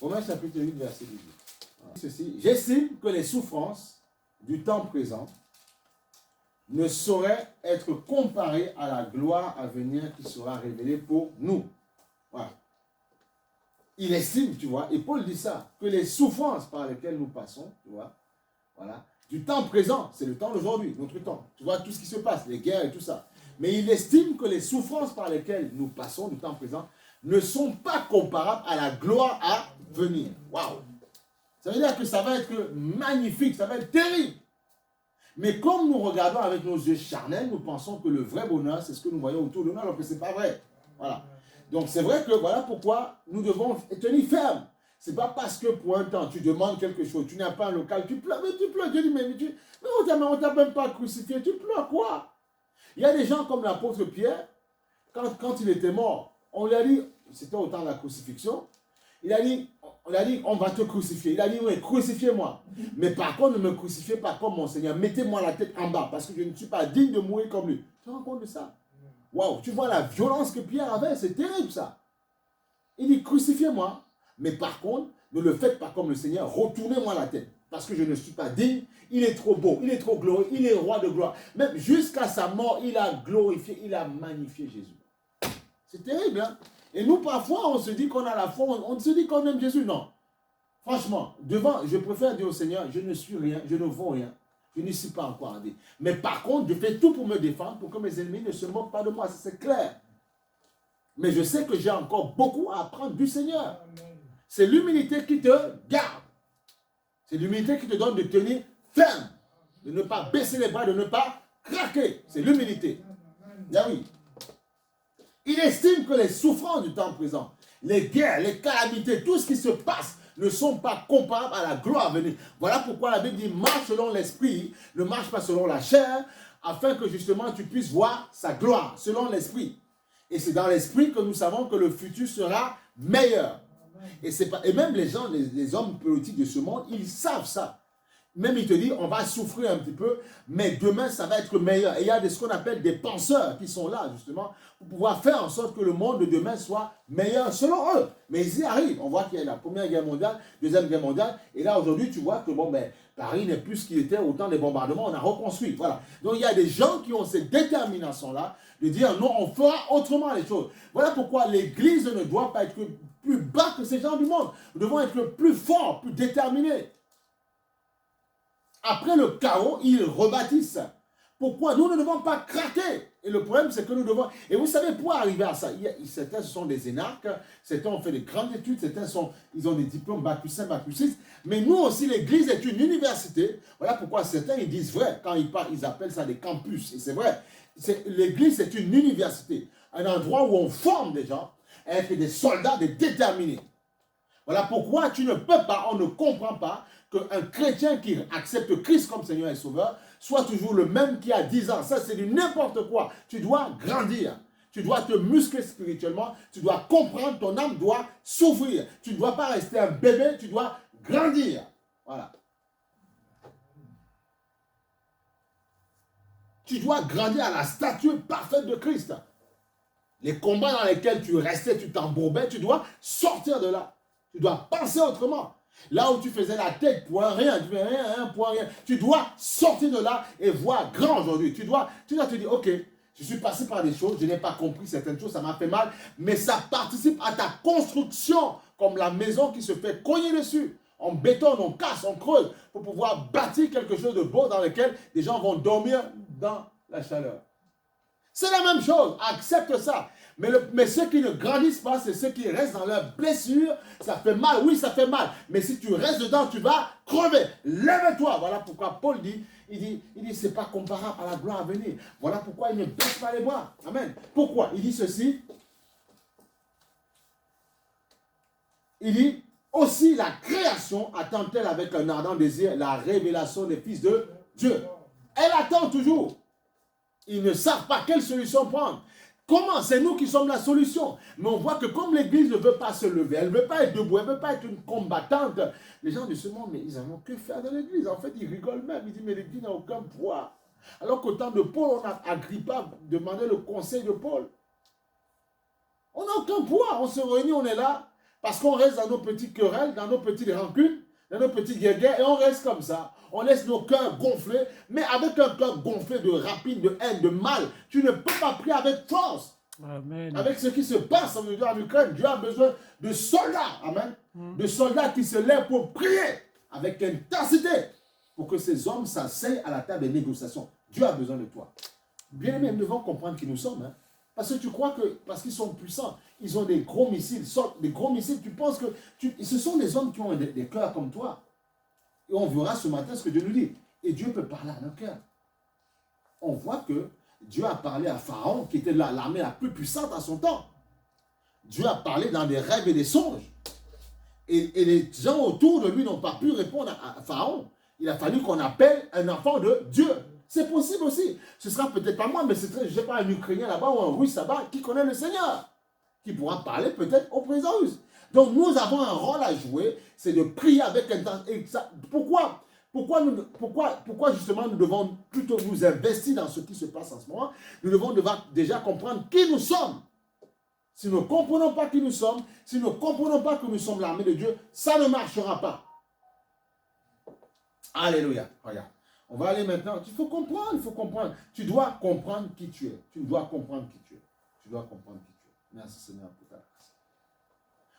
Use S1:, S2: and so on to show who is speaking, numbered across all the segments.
S1: Romains chapitre 8, verset 18. Ceci, j'estime que les souffrances du temps présent ne sauraient être comparées à la gloire à venir qui sera révélée pour nous. Voilà. Il estime, tu vois, et Paul dit ça, que les souffrances par lesquelles nous passons, tu vois, voilà, du temps présent, c'est le temps d'aujourd'hui, notre temps. Tu vois, tout ce qui se passe, les guerres et tout ça. Mais il estime que les souffrances par lesquelles nous passons du temps présent ne sont pas comparables à la gloire à venir. Waouh! Ça veut dire que ça va être magnifique, ça va être terrible. Mais comme nous regardons avec nos yeux charnels, nous pensons que le vrai bonheur, c'est ce que nous voyons autour de nous, alors que ce n'est pas vrai. Voilà. Donc c'est vrai que voilà pourquoi nous devons tenir ferme. Ce n'est pas parce que pour un temps, tu demandes quelque chose, tu n'as pas un local, tu pleures, mais tu pleures. Je dis, mais on ne t'a même pas crucifié, tu pleures quoi? Il y a des gens comme l'apôtre Pierre, quand il était mort, on lui a dit, c'était au temps de la crucifixion, on a dit, on va te crucifier. Il a dit, oui, crucifiez-moi. Mais par contre, ne me crucifiez pas comme mon Seigneur. Mettez-moi la tête en bas parce que je ne suis pas digne de mourir comme lui. Tu te rends compte de ça? Waouh, tu vois la violence que Pierre avait, c'est terrible ça. Il dit, crucifiez-moi. Mais par contre, ne le faites pas comme le Seigneur. Retournez-moi la tête parce que je ne suis pas digne. Il est trop beau, il est trop glorieux, il est roi de gloire. Même jusqu'à sa mort, il a glorifié, il a magnifié Jésus. C'est terrible, hein? Et nous, parfois, on se dit qu'on a la foi, on se dit qu'on aime Jésus. Non. Franchement, devant, je préfère dire au Seigneur, je ne suis rien, je ne vaux rien. Je ne suis pas encore à dire. Mais par contre, je fais tout pour me défendre, pour que mes ennemis ne se moquent pas de moi. C'est clair. Mais je sais que j'ai encore beaucoup à apprendre du Seigneur. C'est l'humilité qui te garde. C'est l'humilité qui te donne de tenir ferme. De ne pas baisser les bras, de ne pas craquer. C'est l'humilité. Ah oui. Il estime que les souffrances du temps présent, les guerres, les calamités, tout ce qui se passe ne sont pas comparables à la gloire à venir. Voilà pourquoi la Bible dit marche selon l'esprit, ne marche pas selon la chair, afin que justement tu puisses voir sa gloire selon l'esprit. Et c'est dans l'esprit que nous savons que le futur sera meilleur. Et même les gens, les hommes politiques de ce monde, ils savent ça. Même il te dit, on va souffrir un petit peu, mais demain, ça va être meilleur. Et il y a ce qu'on appelle des penseurs qui sont là, justement, pour pouvoir faire en sorte que le monde de demain soit meilleur selon eux. Mais ils y arrivent. On voit qu'il y a la Première Guerre mondiale, Deuxième Guerre mondiale, et là, aujourd'hui, tu vois que, bon, ben, Paris n'est plus ce qu'il était au temps des bombardements, on a reconstruit. Voilà. Donc, il y a des gens qui ont cette détermination-là de dire, non, on fera autrement les choses. Voilà pourquoi l'Église ne doit pas être plus bas que ces gens du monde. Nous devons être plus forts, plus déterminés. Après le chaos, ils rebâtissent. Pourquoi? Nous ne devons pas craquer. Et le problème, c'est que nous devons... Et vous savez, pour arriver à ça, certains sont des énarques, certains ont fait des grandes études, certains ils ont des diplômes bac plus 5, bac plus 6. Mais nous aussi, l'Église est une université. Voilà pourquoi certains, ils disent vrai. Quand ils parlent, ils appellent ça des campus. Et c'est vrai. L'Église, c'est une université. Un endroit où on forme des gens à être des soldats, des déterminés. Voilà pourquoi tu ne peux pas, on ne comprend pas qu'un chrétien qui accepte Christ comme Seigneur et Sauveur soit toujours le même qui a 10 ans. Ça, c'est du n'importe quoi. Tu dois grandir. Tu dois te muscler spirituellement. Tu dois comprendre, ton âme doit souffrir. Tu ne dois pas rester un bébé, tu dois grandir. Voilà. Tu dois grandir à la stature parfaite de Christ. Les combats dans lesquels tu restais, tu t'embourbais, tu dois sortir de là. Tu dois penser autrement. Là où tu faisais la tête pour un rien, tu fais rien pour un rien. Tu dois sortir de là et voir grand aujourd'hui. Tu dois te dire, ok, je suis passé par des choses, je n'ai pas compris certaines choses, ça m'a fait mal, mais ça participe à ta construction, comme la maison qui se fait cogner dessus. On bétonne, on casse, on creuse pour pouvoir bâtir quelque chose de beau dans lequel des gens vont dormir dans la chaleur. C'est la même chose, accepte ça. Mais ceux qui ne grandissent pas, c'est ceux qui restent dans leurs blessures. Ça fait mal, oui, ça fait mal. Mais si tu restes dedans, tu vas crever. Lève-toi. Voilà pourquoi Paul dit, il dit, c'est pas comparable à la gloire à venir. Voilà pourquoi il ne baisse pas les bras. Amen. Pourquoi? Il dit ceci. Il dit, aussi la création attend-elle avec un ardent désir la révélation des fils de Dieu. Elle attend toujours. Ils ne savent pas quelle solution prendre. Comment? C'est nous qui sommes la solution. Mais on voit que comme l'Église ne veut pas se lever, elle ne veut pas être debout, elle ne veut pas être une combattante, les gens de ce monde, mais ils n'en ont que faire de l'Église. En fait, ils rigolent même. Ils disent, mais l'Église n'a aucun poids. Alors qu'au temps de Paul, on a Agrippa demandé le conseil de Paul. On n'a aucun poids. On se réunit, on est là. Parce qu'on reste dans nos petites querelles, dans nos petites rancunes, dans nos petites guerres, et on reste comme ça. On laisse nos cœurs gonfler, mais avec un cœur gonflé de rapine, de haine, de mal, tu ne peux pas prier avec force.
S2: Amen.
S1: Avec ce qui se passe en Ukraine, Dieu a besoin de soldats, amen, de soldats qui se lèvent pour prier avec intensité, pour que ces hommes s'asseyent à la table des négociations. Dieu a besoin de toi. Bien aimés, nous devons comprendre qui nous sommes. Hein. Parce que tu crois que, parce qu'ils sont puissants, ils ont des gros missiles, tu penses que ce sont des hommes qui ont des cœurs comme toi. Et on verra ce matin ce que Dieu nous dit. Et Dieu peut parler à nos cœurs. On voit que Dieu a parlé à Pharaon, qui était l'armée la plus puissante à son temps. Dieu a parlé dans des rêves et des songes. Et les gens autour de lui n'ont pas pu répondre à Pharaon. Il a fallu qu'on appelle un enfant de Dieu. C'est possible aussi. Ce sera peut-être pas moi, mais c'est je ne sais pas, un Ukrainien là-bas ou un Russe là-bas qui connaît le Seigneur, qui pourra parler peut-être au président russe. Donc nous avons un rôle à jouer, c'est de prier avec intensité. Pourquoi justement nous devons plutôt nous investir dans ce qui se passe en ce moment? Nous devons déjà comprendre qui nous sommes. Si nous ne comprenons pas qui nous sommes, si nous ne comprenons pas que nous sommes l'armée de Dieu, ça ne marchera pas. Alléluia. Regarde. On va aller maintenant. Il faut comprendre. Tu dois comprendre qui tu es. Tu dois comprendre qui tu es. Tu dois comprendre qui tu es. Merci Seigneur pour ta grâce.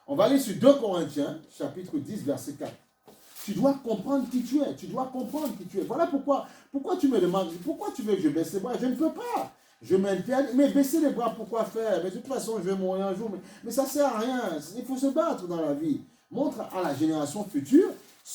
S1: On va aller sur 2 Corinthiens, chapitre 10, verset 4. Tu dois comprendre qui tu es. Tu dois comprendre qui tu es. Voilà pourquoi tu me demandes, pourquoi tu veux que je baisse les bras? Je ne peux pas. Je m'interdis. Mais baisser les bras, pourquoi faire? Mais de toute façon, je vais mourir un jour. Mais ça ne sert à rien. Il faut se battre dans la vie. Montre à la génération future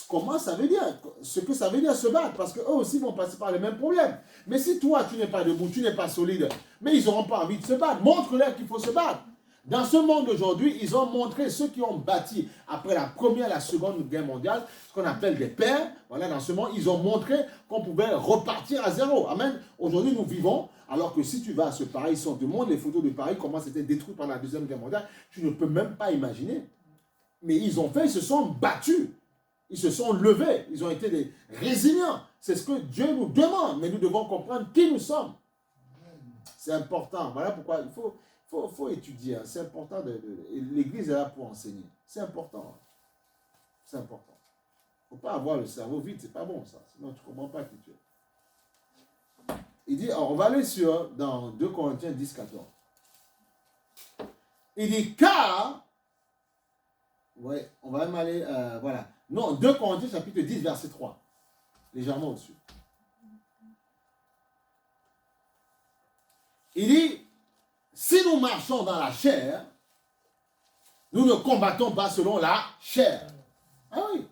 S1: comment ça veut dire, ce que ça veut dire se battre, parce qu'eux aussi vont passer par les mêmes problèmes. Mais si toi, tu n'es pas debout, tu n'es pas solide, mais ils n'auront pas envie de se battre. Montre-leur qu'il faut se battre. Dans ce monde d'aujourd'hui, ils ont montré, ceux qui ont bâti après la première et la seconde guerre mondiale, ce qu'on appelle des pères, voilà, dans ce monde, ils ont montré qu'on pouvait repartir à zéro. Amen. Aujourd'hui, nous vivons, alors que si tu vas à ce Paris, ils sont du monde, les photos de Paris, comment c'était détruit par la deuxième guerre mondiale, tu ne peux même pas imaginer. Mais ils ont fait, ils se sont battus. Ils se sont levés, ils ont été des résilients. C'est ce que Dieu nous demande, mais nous devons comprendre qui nous sommes. C'est important. Voilà pourquoi il faut étudier. C'est important. L'Église est là pour enseigner. C'est important. C'est important. Il ne faut pas avoir le cerveau vide, c'est pas bon ça. Sinon tu ne comprends pas qui tu es. Il dit, on va aller dans 2 Corinthiens 10, 14. Il dit, car, ouais, on va même aller, voilà. Non, 2 Corinthiens chapitre 10, verset 3. Légèrement au-dessus. Il dit, si nous marchons dans la chair, nous ne combattons pas selon la chair. Ah oui.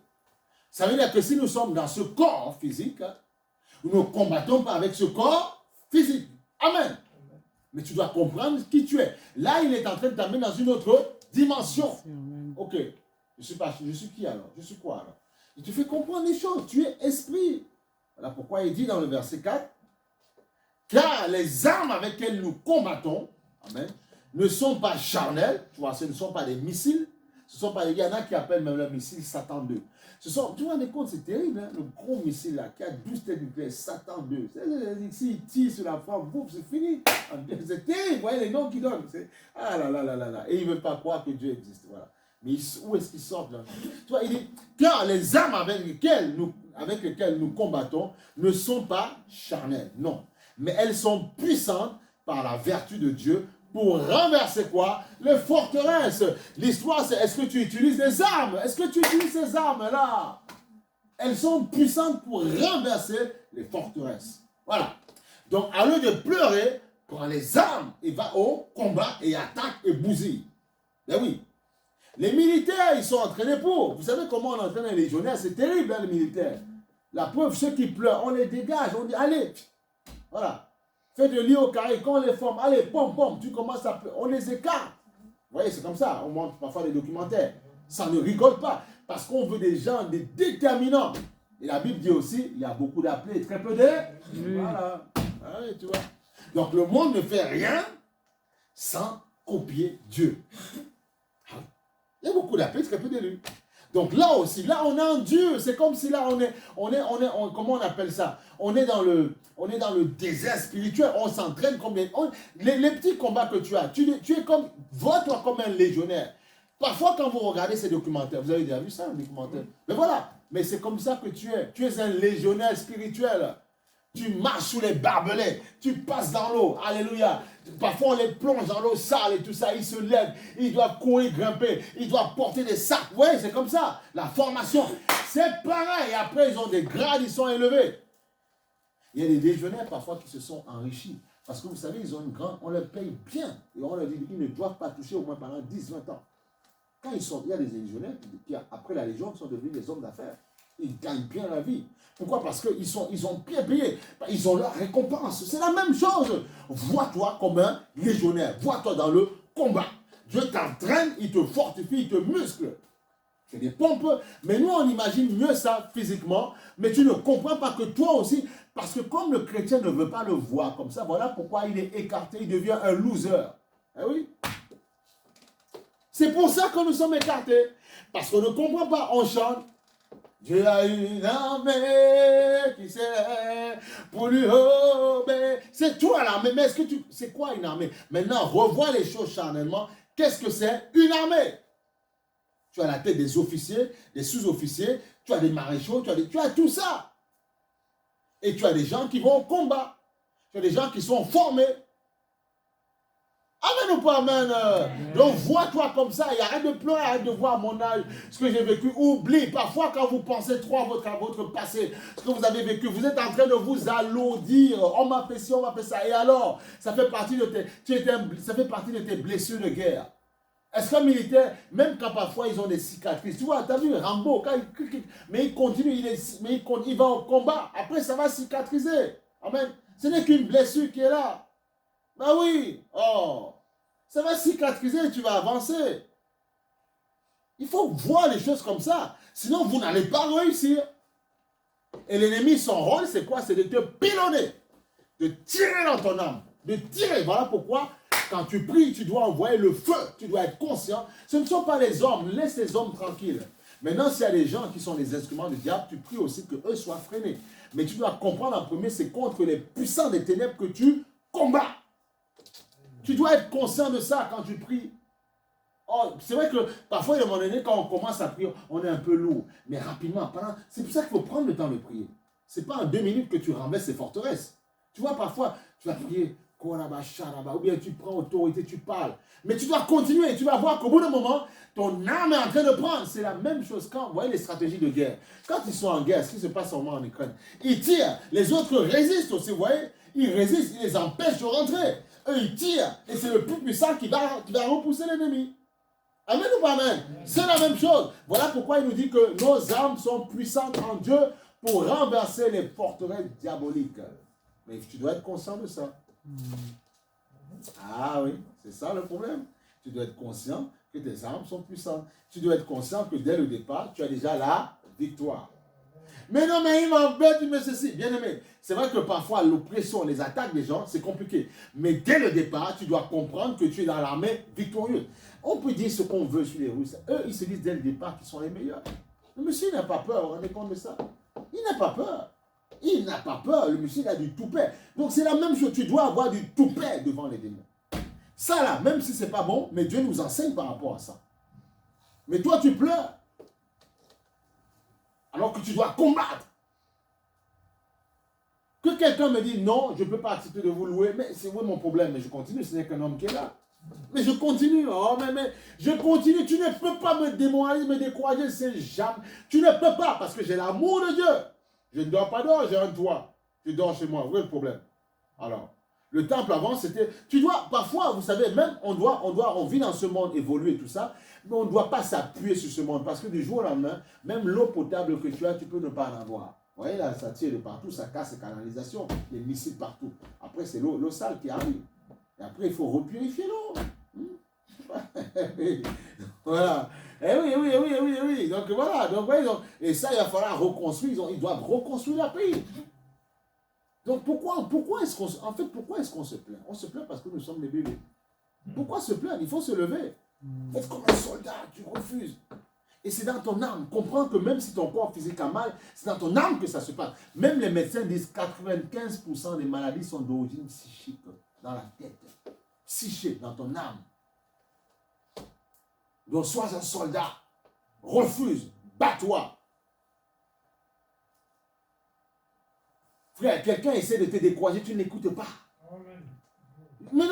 S1: Ça veut dire que si nous sommes dans ce corps physique, nous ne combattons pas avec ce corps physique. Amen. Mais tu dois comprendre qui tu es. Là, il est en train de t'amener dans une autre dimension. Ok. Je suis qui alors? Je suis quoi alors? Il te fait comprendre les choses. Tu es esprit. Voilà pourquoi il dit dans le verset 4, car les armes avec lesquelles nous combattons, amen, ne sont pas charnelles. Tu vois, ce ne sont pas des missiles. Ce sont pas, il y en a qui appellent même le missile Satan 2. Tu vois des comptes, c'est terrible, hein? Le gros missile là, qui a 12 têtes nucléaires, Satan 2. S'il tire sur la femme, boum, c'est fini. C'est terrible, vous voyez les noms qu'ils donnent. Ah là là là là là. Et ils ne veulent pas croire que Dieu existe. Voilà. Mais où est-ce qu'ils sortent là? Tu vois, il dit, car les armes avec lesquelles nous combattons ne sont pas charnelles, non. Mais elles sont puissantes par la vertu de Dieu pour renverser quoi? Les forteresses. L'histoire, c'est est-ce que tu utilises des armes? Est-ce que tu utilises ces armes-là? Elles sont puissantes pour renverser les forteresses. Voilà. Donc, à lieu de pleurer, prends les armes et va au combat et attaque et bousille. Ben oui. Les militaires, ils sont entraînés pour. Vous savez comment on entraîne les légionnaires? C'est terrible, hein, les militaires. La preuve, ceux qui pleurent, on les dégage. On dit, allez, voilà. Fais de lit au carré. Quand on les forme, allez, pom, pom, tu commences à pleurer. On les écarte. Vous voyez, c'est comme ça. On montre parfois des documentaires. Ça ne rigole pas. Parce qu'on veut des gens, des déterminants. Et la Bible dit aussi, il y a beaucoup d'appelés, très peu de... Voilà. Allez, tu vois. Donc, le monde ne fait rien sans copier Dieu. Il y a beaucoup d'appels, très peu d'élus. Donc là aussi, là on est en Dieu. C'est comme si là comment on appelle ça? On est dans le désert spirituel. On s'entraîne comme les petits combats que tu as. Tu es comme, vois-toi comme un légionnaire. Parfois, quand vous regardez ces documentaires, vous avez déjà vu ça, un documentaire. Mais voilà, mais c'est comme ça que tu es. Tu es un légionnaire spirituel. Tu marches sous les barbelés, tu passes dans l'eau, alléluia. Parfois, on les plonge dans l'eau sale et tout ça, ils se lèvent, ils doivent courir, grimper, ils doivent porter des sacs. Oui, c'est comme ça. La formation, c'est pareil. Et après, ils ont des grades, ils sont élevés. Il y a des légionnaires parfois qui se sont enrichis. Parce que vous savez, ils ont une grande, on leur paye bien. Et on leur dit qu'ils ne doivent pas toucher au moins pendant 10-20 ans. Quand ils sont, il y a des légionnaires qui, après la Légion, sont devenus des hommes d'affaires. Ils gagnent bien la vie. Pourquoi? Parce qu'ils ont bien payé. Ils ont leur récompense. C'est la même chose. Vois-toi comme un légionnaire. Vois-toi dans le combat. Dieu t'entraîne, il te fortifie, il te muscle. C'est des pompes. Mais nous, on imagine mieux ça physiquement. Mais tu ne comprends pas que toi aussi, parce que comme le chrétien ne veut pas le voir comme ça, voilà pourquoi il est écarté, il devient un loser. Eh oui. C'est pour ça que nous sommes écartés. Parce qu'on ne comprend pas. On chante. Dieu a une armée qui s'élève pour lui obéir. C'est toi l'armée. Mais est-ce que tu... C'est quoi une armée? Maintenant, revois les choses charnellement. Qu'est-ce que c'est? Une armée. Tu as la tête des officiers, des sous-officiers, tu as des maréchaux, tu as tout ça. Et tu as des gens qui vont au combat. Tu as des gens qui sont formés. Amen ou pas, amen. Donc, vois-toi comme ça et arrête de pleurer, arrête de voir mon âge, ce que j'ai vécu. Oublie, parfois, quand vous pensez trop à votre passé, ce que vous avez vécu, vous êtes en train de vous alourdir. On m'a fait ci, on m'a fait ça. Et alors, ça fait partie de tes blessures de guerre. Est-ce qu'un militaire, même quand parfois ils ont des cicatrices, tu vois, tu as vu Rambo, mais il continue, il va au combat. Après, ça va cicatriser. Amen. Ce n'est qu'une blessure qui est là. Ben oui, oh, ça va cicatriser et tu vas avancer. Il faut voir les choses comme ça. Sinon, vous n'allez pas réussir. Et l'ennemi, son rôle, c'est quoi? C'est de te pilonner, de tirer dans ton âme, de tirer. Voilà pourquoi, quand tu pries, tu dois envoyer le feu. Tu dois être conscient. Ce ne sont pas les hommes. Laisse les hommes tranquilles. Maintenant, s'il y a des gens qui sont des instruments du diable, tu pries aussi qu'eux soient freinés. Mais tu dois comprendre en premier, c'est contre les puissants des ténèbres que tu combats. Tu dois être conscient de ça quand tu pries. Oh, c'est vrai que parfois, à un moment donné, quand on commence à prier, on est un peu lourd. Mais rapidement, c'est pour ça qu'il faut prendre le temps de prier. Ce n'est pas en 2 minutes que tu renverses ces forteresses. Tu vois, parfois, tu vas prier, ou bien tu prends autorité, tu parles. Mais tu dois continuer et tu vas voir qu'au bout d'un moment, ton âme est en train de prendre. C'est la même chose quand, vous voyez les stratégies de guerre. Quand ils sont en guerre, ce qui se passe au moment en Ukraine, ils tirent, les autres résistent aussi, vous voyez. Ils résistent, ils les empêchent de rentrer. Eux, ils tirent. Et c'est le plus puissant qui va repousser l'ennemi. Amen ou pas amen? C'est la même chose. Voilà pourquoi il nous dit que nos armes sont puissantes en Dieu pour renverser les forteresses diaboliques. Mais tu dois être conscient de ça. Ah oui, c'est ça le problème. Tu dois être conscient que tes armes sont puissantes. Tu dois être conscient que dès le départ, tu as déjà la victoire. Mais non, mais il m'embête, il me ceci. Bien aimé, c'est vrai que parfois l'oppression, les attaques des gens, c'est compliqué. Mais dès le départ, tu dois comprendre que tu es dans l'armée victorieuse. On peut dire ce qu'on veut sur les Russes. Eux, ils se disent dès le départ qu'ils sont les meilleurs. Le monsieur n'a pas peur, vous vous rendez compte de ça? Il n'a pas peur. Il n'a pas peur. Le monsieur il a du toupet. Donc c'est la même chose. Tu dois avoir du toupet devant les démons. Ça là, même si ce n'est pas bon, mais Dieu nous enseigne par rapport à ça. Mais toi, tu pleures. Alors que tu dois combattre. Que quelqu'un me dise non, je ne peux pas accepter de vous louer, mais c'est où mon problème? Mais je continue, ce n'est qu'un homme qui est là. Mais je continue, oh mais je continue, tu ne peux pas me démoraliser, me décourager, c'est jamais. Tu ne peux pas, parce que j'ai l'amour de Dieu. Je ne dors pas dehors, j'ai un toit. Je dors chez moi, où est le problème? Alors, le temple avant, c'était... Tu dois, parfois, vous savez, même on vit dans ce monde évolué, tout ça, mais on ne doit pas s'appuyer sur ce monde, parce que du jour au lendemain, même l'eau potable que tu as, tu peux ne pas en avoir. Vous voyez là, ça tire de partout, ça casse les canalisations, les missiles partout. Après, c'est l'eau sale qui arrive. Et après, il faut repurifier l'eau. Voilà. Eh oui. Donc voilà. Et ça, il va falloir reconstruire. Ils doivent reconstruire la pays. Donc pourquoi est-ce qu'on se plaint? On se plaint parce que nous sommes des bébés. Pourquoi se plaindre? Il faut se lever. Être comme un soldat, tu refuses. Et c'est dans ton âme. Comprends que même si ton corps physique a mal, c'est dans ton âme que ça se passe. Même les médecins disent que 95% des maladies sont d'origine psychique, dans la tête. Psyché, dans ton âme. Donc sois un soldat. Refuse. Bats-toi. Frère, quelqu'un essaie de te décourager, tu ne l'écoutes pas. Mais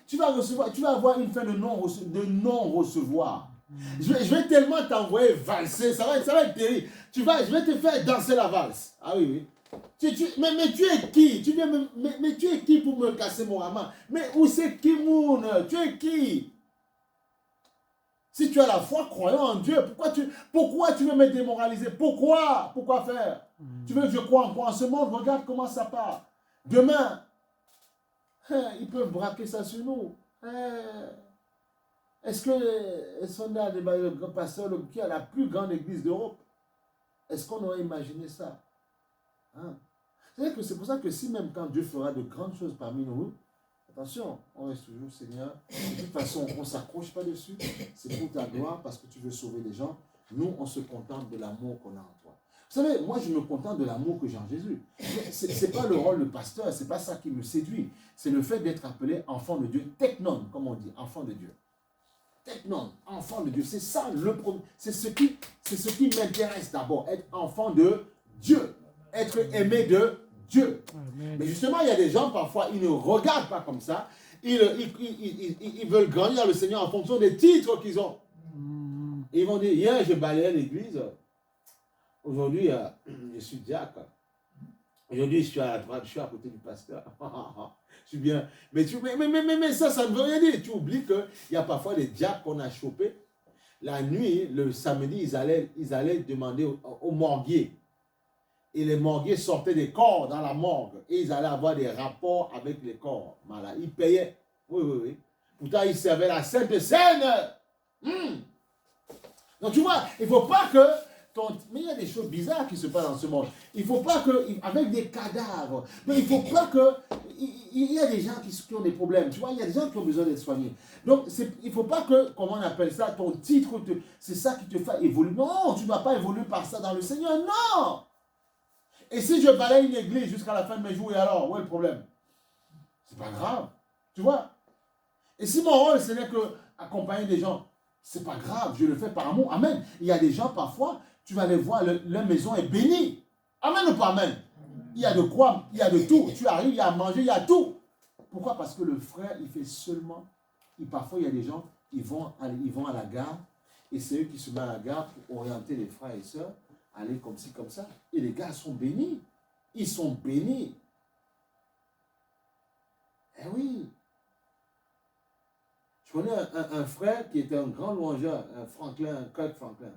S1: tu vas avoir une fin de non-recevoir. Je vais tellement t'envoyer valser, ça va être terrible. Je vais te faire danser la valse. Ah oui, oui. Mais tu es qui? Mais tu es qui pour me casser mon amas? Mais où c'est qui, Moon? Tu es qui? Si tu as la foi, croyant en Dieu, pourquoi tu veux me démoraliser? Pourquoi faire? Tu veux que je croie encore en ce monde? Regarde comment ça part. Demain, ils peuvent braquer ça sur nous. Est-ce que le pasteur qui a la plus grande église d'Europe, est-ce qu'on aurait imaginé ça? C'est pour ça que si même quand Dieu fera de grandes choses parmi nous, attention, on reste toujours Seigneur. De toute façon, on ne s'accroche pas dessus. C'est pour ta gloire parce que tu veux sauver les gens. Nous, on se contente de l'amour qu'on a en toi. Vous savez, moi, je me contente de l'amour que j'ai en Jésus. Ce n'est pas le rôle de pasteur, ce n'est pas ça qui me séduit. C'est le fait d'être appelé enfant de Dieu, technon, comme on dit, enfant de Dieu. Technon, enfant de Dieu. C'est ça le problème. C'est ce qui m'intéresse d'abord, être enfant de Dieu, être aimé de Dieu. Amen. Mais justement, il y a des gens, parfois, ils ne regardent pas comme ça. Ils veulent grandir le Seigneur en fonction des titres qu'ils ont. Et ils vont dire, hier, je balayais l'église. Aujourd'hui, je suis diacre. Aujourd'hui, je suis à la droite, je suis à côté du pasteur. Je suis bien. Mais ça ne veut rien dire. Tu oublies qu'il y a parfois des diacres qu'on a chopés. La nuit, le samedi, ils allaient demander aux morguiers. Et les morguiers sortaient des corps dans la morgue. Et ils allaient avoir des rapports avec les corps. Voilà. Ils payaient. Oui. Pourtant, ils servaient la Sainte Seine. Donc, tu vois, il ne faut pas que... Mais il y a des choses bizarres qui se passent dans ce monde. Il ne faut pas que... Avec des cadavres. Mais il ne faut pas que... Il y a des gens qui ont des problèmes. Tu vois, il y a des gens qui ont besoin d'être soignés. Donc, il ne faut pas que... Comment on appelle ça? Ton titre, c'est ça qui te fait évoluer. Non, tu ne vas pas évoluer par ça dans le Seigneur. Non! Et si je balaye une église jusqu'à la fin de mes jours, et alors, où est le problème? C'est pas grave. Tu vois? Et si mon rôle, ce n'est que accompagner des gens, c'est pas grave, je le fais par amour. Amen. Il y a des gens, parfois, tu vas les voir, leur maison est bénie. Amen ou pas amen? Il y a de quoi, il y a de tout. Tu arrives, il y a à manger, il y a tout. Pourquoi? Parce que le frère, il fait seulement... parfois, il y a des gens, ils vont à la gare, et c'est eux qui se mettent à la gare pour orienter les frères et sœurs, aller comme ci, comme ça. Et les gars sont bénis. Ils sont bénis. Eh oui. Je connais un frère qui était un grand louangeur, Kirk Franklin.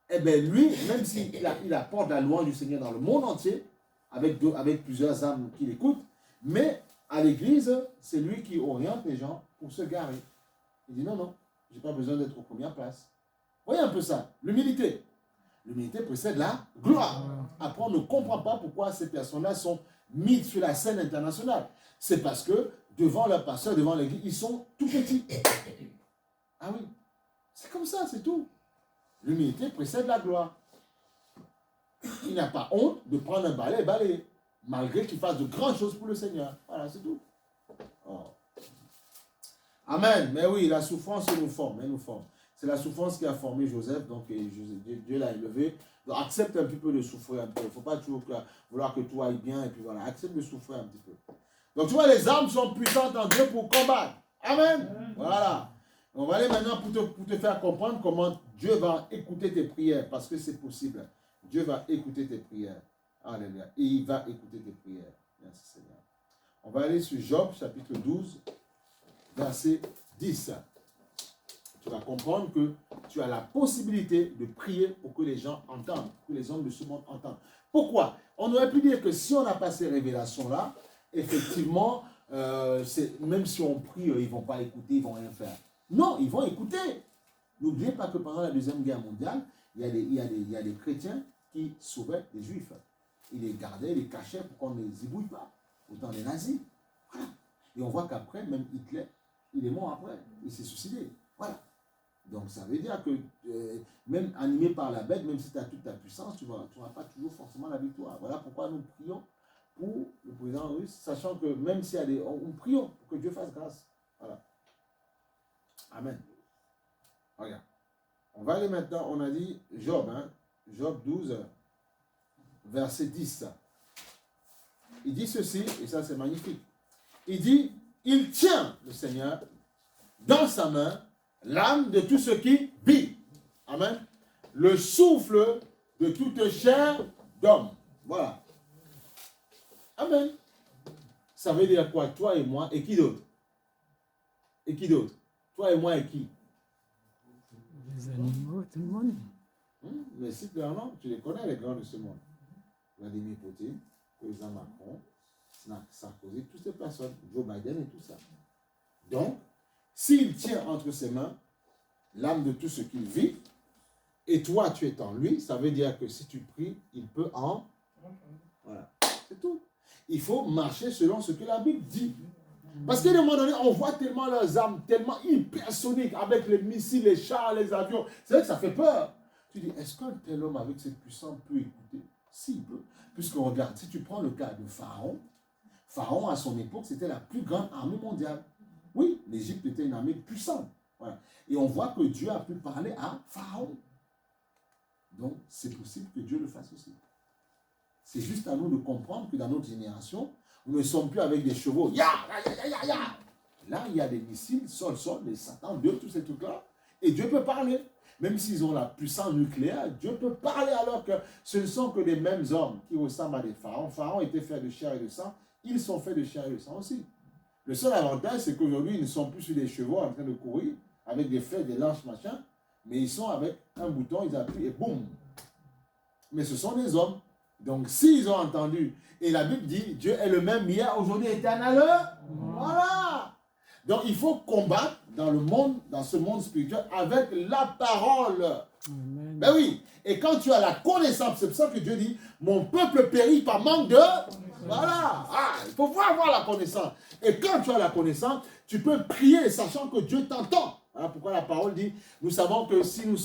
S1: Eh bien, lui, même s'il apporte la louange du Seigneur dans le monde entier, avec plusieurs âmes qui l'écoutent, mais à l'église, c'est lui qui oriente les gens pour se garer. Il dit non, je n'ai pas besoin d'être aux premières places. Voyez un peu ça, l'humilité. L'humilité précède la gloire. Après, on ne comprend pas pourquoi ces personnes-là sont mises sur la scène internationale. C'est parce que devant leur pasteur, devant l'église, ils sont tout petits. Ah oui, c'est comme ça, c'est tout. L'humilité précède la gloire. Il n'a pas honte de prendre un balai et balayer, malgré qu'il fasse de grandes choses pour le Seigneur. Voilà, c'est tout. Oh. Amen. Mais oui, la souffrance nous forme, elle nous forme. C'est la souffrance qui a formé Joseph, donc Dieu l'a élevé. Donc accepte un petit peu de souffrir un peu. Il ne faut pas toujours vouloir que tout aille bien, et puis voilà, accepte de souffrir un petit peu. Donc tu vois, les armes sont puissantes en Dieu pour combattre. Amen. Voilà. On va aller maintenant pour te faire comprendre comment Dieu va écouter tes prières, parce que c'est possible. Dieu va écouter tes prières. Alléluia. Et il va écouter tes prières. Merci Seigneur. On va aller sur Job, chapitre 12, verset 10. Tu vas comprendre que tu as la possibilité de prier pour que les gens entendent, que les hommes de ce monde entendent. Pourquoi? On aurait pu dire que si on n'a pas ces révélations-là, effectivement, même si on prie, ils ne vont pas écouter, ils ne vont rien faire. Non, ils vont écouter. N'oubliez pas que pendant la Deuxième Guerre mondiale, il y a des chrétiens qui sauvaient les Juifs. Ils les gardaient, ils les cachaient pour qu'on ne les ébouille pas, autant des nazis. Voilà. Et on voit qu'après, même Hitler, il est mort après, il s'est suicidé. Voilà. Donc ça veut dire que même animé par la bête, même si tu as toute ta puissance, tu n'auras pas toujours forcément la victoire. Voilà pourquoi nous prions pour le président russe, sachant que même s'il y a nous prions pour que Dieu fasse grâce. Voilà. Amen. Regarde. On va aller maintenant, on a dit Job, hein, Job 12, verset 10. Il dit ceci, et ça c'est magnifique. Il dit, il tient le Seigneur dans sa main l'âme de tout ce qui vit. Amen. Le souffle de toute chair d'homme. Voilà. Amen. Ça veut dire quoi? Toi et moi, et qui d'autre? Et qui d'autre? Toi et moi et qui?
S2: Les animaux, tout le monde.
S1: Mais si clairement, tu les connais, les grands de ce monde. Vladimir Poutine, président Macron, Sarkozy, toutes ces personnes, Joe Biden et tout ça. Donc, s'il tient entre ses mains l'âme de tout ce qu'il vit, et toi tu es en lui, ça veut dire que si tu pries, il peut en... Voilà, c'est tout. Il faut marcher selon ce que la Bible dit. Parce qu'à un moment donné, on voit tellement leurs armes, tellement hypersoniques, avec les missiles, les chars, les avions. C'est vrai que ça fait peur. Tu dis, est-ce qu'un tel homme avec cette puissance peut écouter? Si, il peut. Puisque regarde, si tu prends le cas de Pharaon, Pharaon à son époque, c'était la plus grande armée mondiale. Oui, l'Égypte était une armée puissante. Voilà. Et on voit que Dieu a pu parler à Pharaon. Donc, c'est possible que Dieu le fasse aussi. C'est juste à nous de comprendre que dans notre génération, nous ne sommes plus avec des chevaux. Ya, ya, ya, ya, ya. Là, il y a des missiles, sol, des Satan, Dieu, tous ces trucs-là. Et Dieu peut parler. Même s'ils ont la puissance nucléaire, Dieu peut parler alors que ce ne sont que les mêmes hommes qui ressemblent à des pharaons. Pharaons étaient faits de chair et de sang. Ils sont faits de chair et de sang aussi. Le seul avantage, c'est qu'aujourd'hui, ils ne sont plus sur des chevaux en train de courir avec des flèches, des lances, machin. Mais ils sont avec un bouton, ils appuient et boum. Mais ce sont des hommes. Donc, s'ils ont entendu, et la Bible dit, Dieu est le même hier, aujourd'hui, éternellement. Voilà. Donc, il faut combattre dans le monde, dans ce monde spirituel, avec la parole.
S2: Amen.
S1: Ben oui. Et quand tu as la connaissance, c'est pour ça que Dieu dit, mon peuple périt par manque de... Voilà. Ah, il faut avoir la connaissance. Et quand tu as la connaissance, tu peux prier, sachant que Dieu t'entend. Voilà pourquoi la parole dit, nous savons que si nous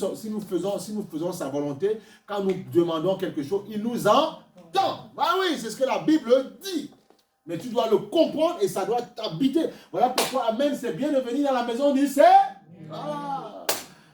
S1: faisons sa volonté, quand nous demandons quelque chose, il nous entend. Bah oui, c'est ce que la Bible dit. Mais tu dois le comprendre et ça doit t'habiter. Voilà pourquoi, amen, c'est bien de venir dans la maison du Seigneur.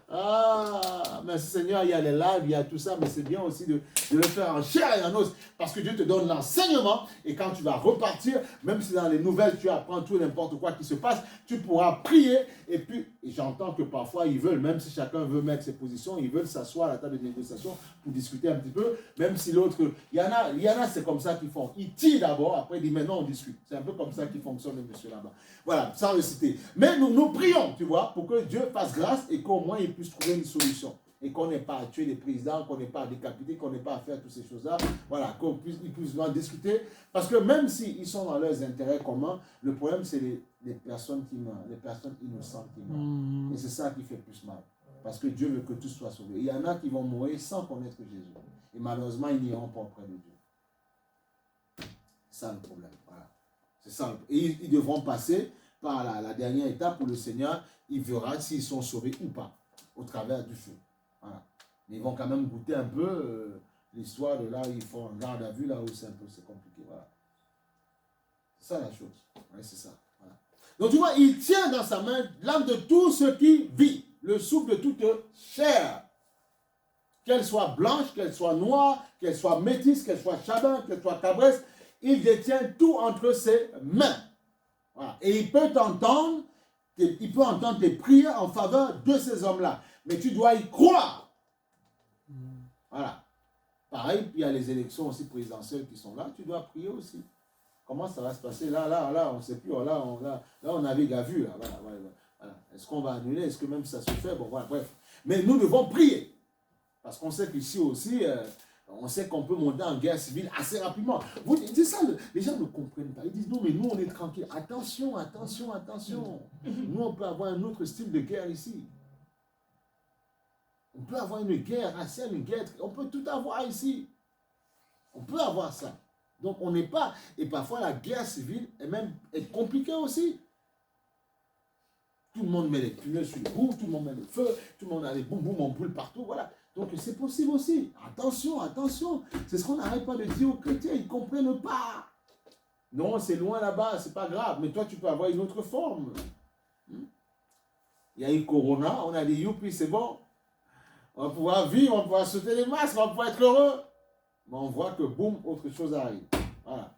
S1: Ah, mais Seigneur, il y a les lives, il y a tout ça, mais c'est bien aussi de le faire en chair et en os, parce que Dieu te donne l'enseignement, et quand tu vas repartir, même si dans les nouvelles, tu apprends tout n'importe quoi qui se passe, tu pourras prier, et puis, j'entends que parfois, ils veulent, même si chacun veut mettre ses positions, ils veulent s'asseoir à la table de négociation pour discuter un petit peu, même si l'autre, il y en a, c'est comme ça qu'ils font. Ils tirent d'abord, après ils disent, maintenant on discute. C'est un peu comme ça qu'ils fonctionnent, les messieurs là-bas. Voilà, sans le citer. Mais nous prions, tu vois, pour que Dieu fasse grâce et qu'au moins il puisse trouver une solution. Et qu'on n'ait pas à tuer les présidents, qu'on n'ait pas à décapiter, qu'on n'ait pas à faire toutes ces choses-là. Voilà, qu'ils puissent discuter. Parce que même s'ils sont dans leurs intérêts communs, le problème c'est les personnes qui meurent, les personnes innocentes qui meurent. Et c'est ça qui fait plus mal. Parce que Dieu veut que tous soient sauvés. Il y en a qui vont mourir sans connaître Jésus. Et malheureusement, ils n'iront pas auprès de Dieu. C'est ça le problème. Voilà. C'est ça. Et ils devront passer par la dernière étape où le Seigneur, il verra s'ils sont sauvés ou pas, au travers du feu. Voilà. Mais ils vont quand même goûter un peu l'histoire de là où ils font un garde à vue, là où c'est compliqué. Voilà. C'est ça la chose. Ouais, c'est ça. Voilà. Donc tu vois, il tient dans sa main l'âme de tout ce qui vit, le souffle de toute chair. Qu'elle soit blanche, qu'elle soit noire, qu'elle soit métisse, qu'elle soit chabin, qu'elle soit cabresse, il détient tout entre ses mains. Voilà. Et il peut entendre tes prières en faveur de ces hommes-là. Mais tu dois y croire. Voilà. Pareil, il y a les élections aussi présidentielles qui sont là. Tu dois prier aussi. Comment ça va se passer? Là, on ne sait plus. Là, on navigue à vue. Là. Voilà. Est-ce qu'on va annuler? Est-ce que même ça se fait? Bon, voilà, bref. Mais nous devons prier. Parce qu'on sait qu'ici aussi, on sait qu'on peut monter en guerre civile assez rapidement. C'est ça, les gens ne comprennent pas. Ils disent, non, mais nous, on est tranquille. Attention, attention, attention. Nous, on peut avoir un autre style de guerre ici. On peut avoir une guerre raciale, une guerre... On peut tout avoir ici. On peut avoir ça. Donc, on n'est pas... Et parfois, la guerre civile est compliquée aussi. Tout le monde met les pneus sur les roues, tout le monde met le feu, tout le monde a les boum boum, on brûle partout, voilà. Donc, c'est possible aussi. Attention, attention. C'est ce qu'on n'arrête pas de dire aux chrétiens, ils ne comprennent pas. Non, c'est loin là-bas, c'est pas grave. Mais toi, tu peux avoir une autre forme. Il y a eu Corona, on a dit, youpi, c'est bon. On va pouvoir vivre, on va pouvoir sauter les masques, on va pouvoir être heureux. Mais on voit que, boum, autre chose arrive. Voilà.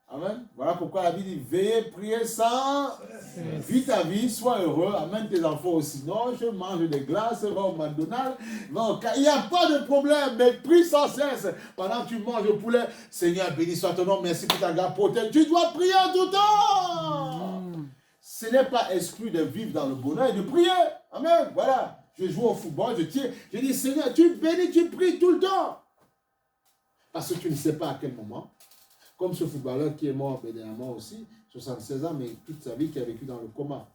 S1: Amen. Voilà pourquoi la Bible dit, veillez, priez sans... Vis ta vie, sois heureux, amène tes enfants au cinéma, je mange des glaces, va au McDonald's, va au... Il n'y a pas de problème, mais prie sans cesse. Pendant que tu manges le poulet, Seigneur, béni soit ton nom, merci pour ta garde protège. Tu dois prier en tout temps. Ce n'est pas exclu de vivre dans le bonheur et de prier. Amen. Voilà. Je joue au football, je tire. Je dis, Seigneur, tu bénis, tu pries tout le temps. Parce que tu ne sais pas à quel moment. Comme ce footballeur qui est mort dernièrement aussi, 76 ans, mais toute sa vie qui a vécu dans le coma.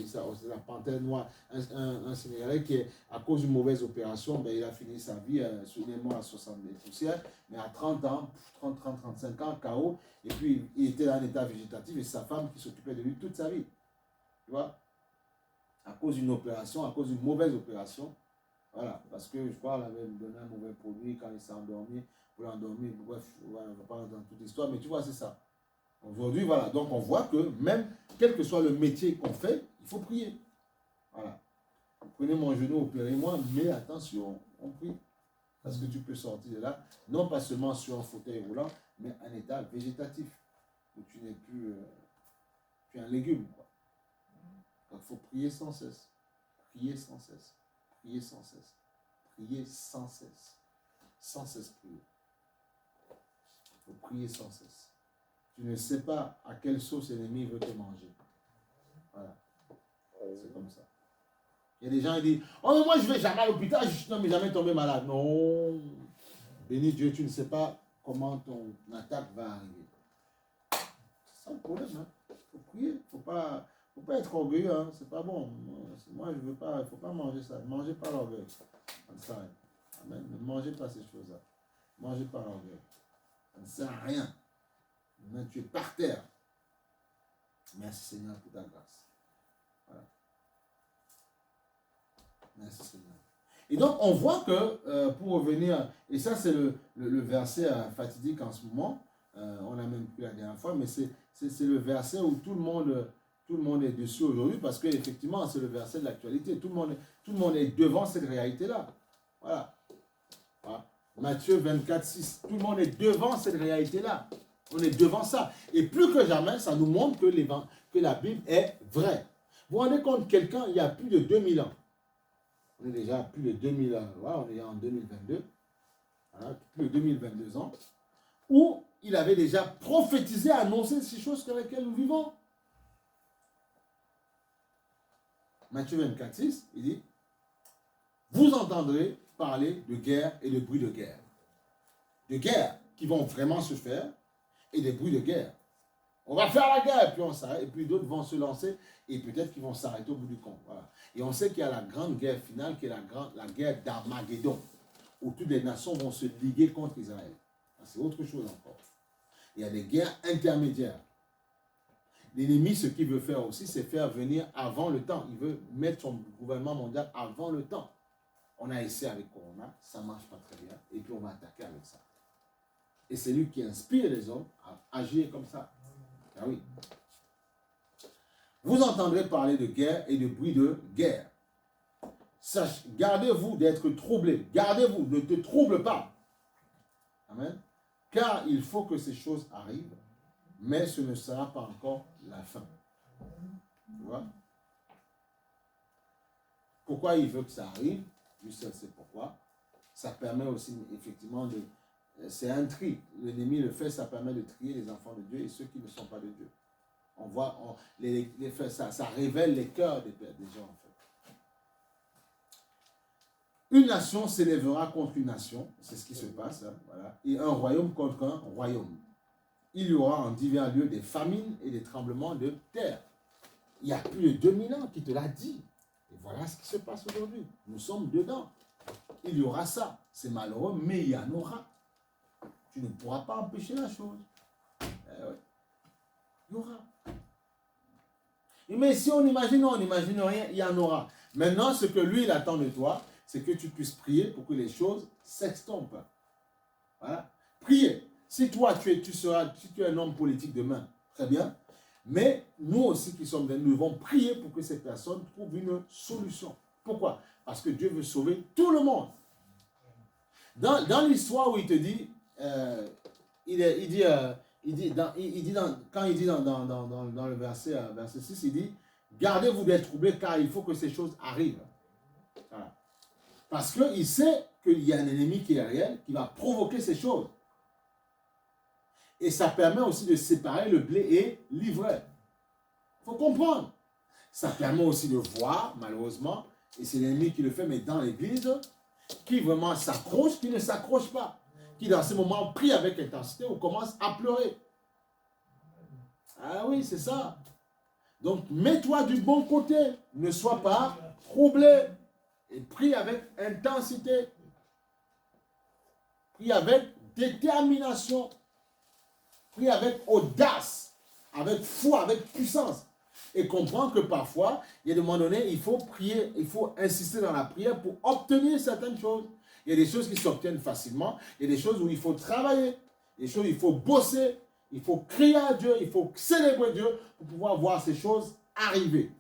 S1: C'est la panthère noire, un Sénégalais qui, à cause d'une mauvaise opération, ben, il a fini sa vie, il est mort à 60 poussières, mais à 30 ans, 35 ans, KO, et puis il était dans un état végétatif, et sa femme qui s'occupait de lui toute sa vie. Tu vois? À cause d'une opération, à cause d'une mauvaise opération. Voilà, parce que je crois qu'elle avait donné un mauvais produit quand il s'est endormi, pour l'endormir, bref, voilà, on ne va pas dans toute l'histoire, mais tu vois, c'est ça. Aujourd'hui, voilà, donc on voit que même, quel que soit le métier qu'on fait, il faut prier. Voilà. Prenez mon genou, opérez-moi, mais attention, on prie. Parce que tu peux sortir de là, non pas seulement sur un fauteuil roulant, mais en état végétatif, où tu n'es plus, tu es un légume, quoi. Donc il faut prier sans cesse. Prier sans cesse. Prier sans cesse. Prier sans cesse. Sans cesse prier. Il faut prier sans cesse. Tu ne sais pas à quelle sauce l'ennemi veut te manger. Voilà. C'est comme ça. Il y a des gens qui disent, oh mais moi je ne vais jamais à l'hôpital, je ne suis jamais tombé malade. Non. Béni Dieu, tu ne sais pas comment ton attaque va arriver. C'est ça le problème. Hein. Il faut prier. Il ne faut pas être orgueilleux. Hein. C'est pas bon. Moi je ne veux pas. Il ne faut pas manger ça. Ne mangez pas l'orgueil. Amen. Ne mangez pas ces choses-là. Ne mangez pas l'orgueil. Ça ne sert à rien. Maintenant, tu es par terre. Merci Seigneur pour ta grâce. Voilà. Merci Seigneur. Et donc, on voit que, pour revenir, et ça c'est le verset fatidique en ce moment, on n'a même plus la dernière fois, mais c'est le verset où tout le monde est dessus aujourd'hui, parce qu'effectivement, c'est le verset de l'actualité. Tout le monde est devant cette réalité-là. Voilà. Voilà. Matthieu 24, 6. Tout le monde est devant cette réalité-là. On est devant ça. Et plus que jamais, ça nous montre que la Bible est vraie. Vous vous rendez compte, quelqu'un, il y a plus de 2000 ans, on est déjà à plus de 2000 ans, voilà, on est en 2022, voilà, plus de 2022 ans, où il avait déjà prophétisé, annoncé ces choses sur lesquelles nous vivons. Matthieu 24, 6, il dit, vous entendrez parler de guerre et de bruit de guerre. De guerre qui vont vraiment se faire, et des bruits de guerre. On va faire la guerre, et puis on s'arrête, et puis d'autres vont se lancer, et peut-être qu'ils vont s'arrêter au bout du compte. Voilà. Et on sait qu'il y a la grande guerre finale, qui est la guerre d'Armageddon, où toutes les nations vont se liguer contre Israël. C'est autre chose encore. Il y a des guerres intermédiaires. L'ennemi, ce qu'il veut faire aussi, c'est faire venir avant le temps. Il veut mettre son gouvernement mondial avant le temps. On a essayé avec Corona, ça ne marche pas très bien, et puis on va attaquer avec ça. Et c'est lui qui inspire les hommes à agir comme ça. Ah oui. Vous entendrez parler de guerre et de bruit de guerre. Gardez-vous d'être troublés. Gardez-vous, ne te trouble pas. Amen. Car il faut que ces choses arrivent, mais ce ne sera pas encore la fin. Tu vois? Pourquoi il veut que ça arrive? Lui seul sait pourquoi. Ça permet aussi effectivement de... C'est un tri. L'ennemi le fait, ça permet de trier les enfants de Dieu et ceux qui ne sont pas de Dieu. On voit, ça révèle les cœurs des gens en fait. Une nation s'élèvera contre une nation, c'est ce qui se passe, hein, voilà, et un royaume contre un royaume. Il y aura en divers lieux des famines et des tremblements de terre. Il y a plus de 2000 ans qui te l'a dit. Et voilà ce qui se passe aujourd'hui. Nous sommes dedans. Il y aura ça. C'est malheureux, mais il y en aura. Tu ne pourras pas empêcher la chose. Ouais. Il y aura. Mais si on n'imagine rien, il y en aura. Maintenant, ce que lui, il attend de toi, c'est que tu puisses prier pour que les choses s'estompent. Voilà. Prier. Si toi, si tu es un homme politique demain, très bien. Mais nous aussi qui sommes venus, nous devons prier pour que ces personnes trouvent une solution. Pourquoi? Parce que Dieu veut sauver tout le monde. Dans l'histoire où il te dit, quand il dit dans le verset 6, il dit, gardez-vous d'être troublés car il faut que ces choses arrivent. Voilà. Parce qu'il sait qu'il y a un ennemi qui est réel, qui va provoquer ces choses. Et ça permet aussi de séparer le blé et l'ivraie. Il faut comprendre. Ça permet aussi de voir, malheureusement, et c'est l'ennemi qui le fait, mais dans l'église, qui vraiment s'accroche, qui ne s'accroche pas. Qui dans ce moment prie avec intensité ou commence à pleurer. Ah oui, c'est ça. Donc, mets-toi du bon côté. Ne sois pas troublé. Et prie avec intensité. Prie avec détermination. Prie avec audace. Avec foi, avec puissance. Et comprends que parfois, il y a des moments donnés, il faut prier, il faut insister dans la prière pour obtenir certaines choses. Il y a des choses qui s'obtiennent facilement. Il y a des choses où il faut travailler. Des choses où il faut bosser. Il faut crier à Dieu. Il faut célébrer Dieu pour pouvoir voir ces choses arriver.